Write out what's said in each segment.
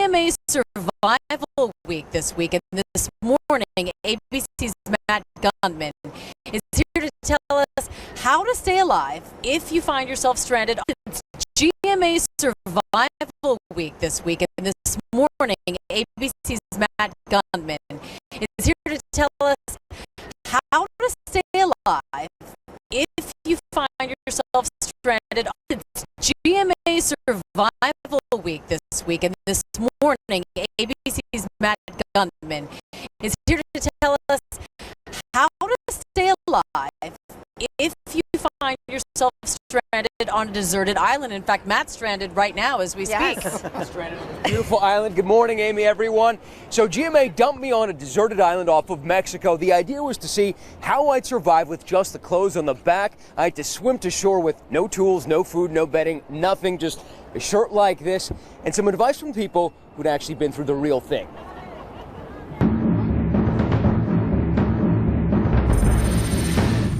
GMA Survival Week this week, and this morning, ABC's Matt Guttman is here to tell us how to stay alive if you find yourself stranded. It's GMA Survival Week this week, and this morning, ABC's Matt Guttman is here to tell us how to stay alive if you find yourself stranded. It's GMA Survival Week this week, and this morning, ABC's Matt Guttman is here to tell us how to stay alive if you find yourself stranded on a deserted island. In fact, Matt's stranded right now as we speak. Stranded on a beautiful island. Good morning, Amy, everyone. So GMA dumped me on a deserted island off of Mexico. The idea was to see how I'd survive with just the clothes on the back. I had to swim to shore with no tools, no food, no bedding, nothing, just a shirt like this, and some advice from people who'd actually been through the real thing.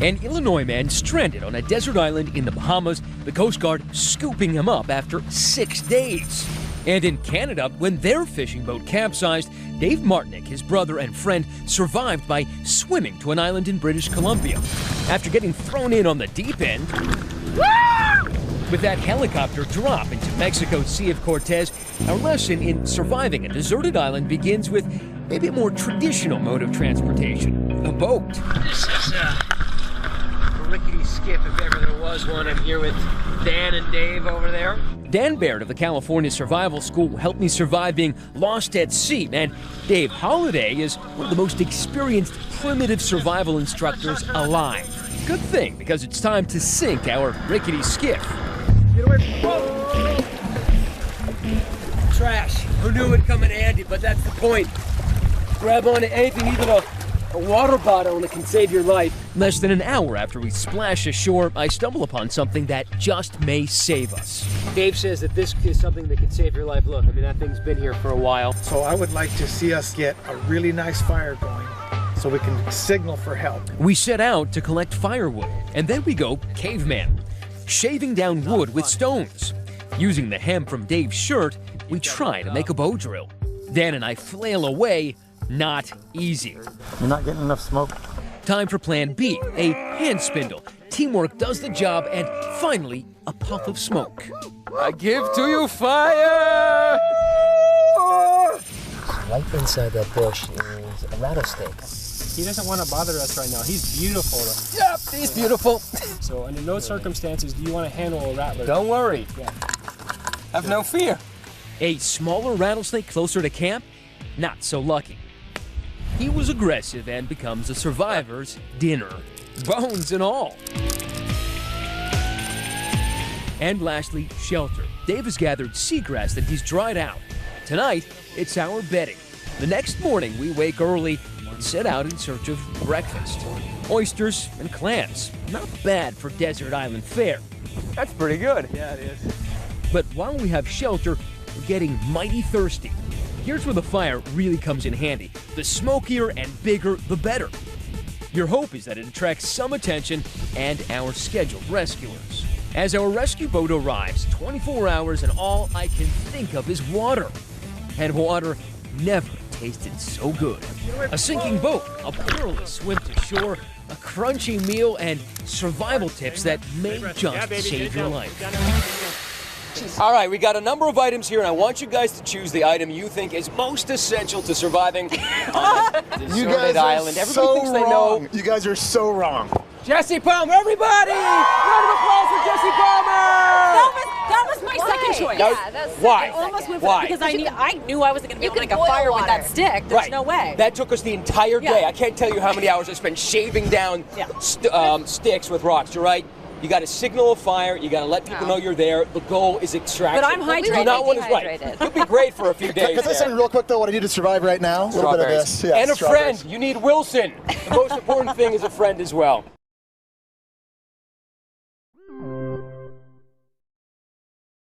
An Illinois man stranded on a desert island in the Bahamas, the Coast Guard scooping him up after 6 days. And in Canada, when their fishing boat capsized, Dave Martinick, his brother and friend, survived by swimming to an island in British Columbia. After getting thrown in on the deep end, with that helicopter drop into Mexico's Sea of Cortez, our lesson in surviving a deserted island begins with maybe a more traditional mode of transportation, a boat. This is rickety skiff if ever there was one. I'm here with Dan and Dave over there. Dan Baird of the California Survival School helped me survive being lost at sea, and Dave Holladay is one of the most experienced primitive survival instructors alive. Good thing, because it's time to sink our rickety skiff. Get away from trash. Who knew it would come in handy, but that's the point. Grab onto anything, even a water bottle, and it can save your life. Less than an hour after we splash ashore, I stumble upon something that just may save us. Dave says that this is something that could save your life. Look, I mean, that thing's been here for a while. So I would like to see us get a really nice fire going so we can signal for help. We set out to collect firewood, and then we go caveman, shaving down wood with stones. Using the hem from Dave's shirt, we try to make a bow drill. Dan and I flail away. Not easy. You're not getting enough smoke. Time for plan B, a hand spindle. Teamwork does the job, and finally, a puff of smoke. I give to you fire! Right inside that bush is a rattlesnake. He doesn't want to bother us right now. He's beautiful, though. Yep, he's beautiful. So under no circumstances do you want to handle a rattler. Don't worry. Yeah. Have no fear. A smaller rattlesnake closer to camp? Not so lucky. He was aggressive and becomes a survivor's dinner, bones and all. And lastly, shelter. Dave has gathered seagrass that he's dried out. Tonight, it's our bedding. The next morning, we wake early and set out in search of breakfast. Oysters and clams. Not bad for desert island fare. That's pretty good. Yeah, it is. But while we have shelter, we're getting mighty thirsty. Here's where the fire really comes in handy. The smokier and bigger, the better. Your hope is that it attracts some attention and our scheduled rescuers. As our rescue boat arrives, 24 hours and all I can think of is water. And water never tasted so good. A sinking boat, a perilous swim to shore, a crunchy meal, and survival tips that may just save your life. All right, we got a number of items here, and I want you guys to choose the item you think is most essential to surviving on a deserted island. Everybody thinks they know. You guys are so wrong. Jesse Palmer, everybody! Round of applause for Jesse Palmer! That was my second choice. Why? I almost went Why? because I knew I wasn't going to be able to make a boil fire with water. that stick. There's Right. no way. That took us the entire day. Yeah. I can't tell you how many hours I spent shaving down sticks with rocks, all right? You got to signal a fire. You got to let people know you're there. The goal is extraction. But I'm hydrated. You do not want to right. You'll be great for a few days. Can I say real quick though what I need to survive right now? A little bit of this. Yeah, and a strawberries. friend. You need Wilson. The most important thing is a friend as well.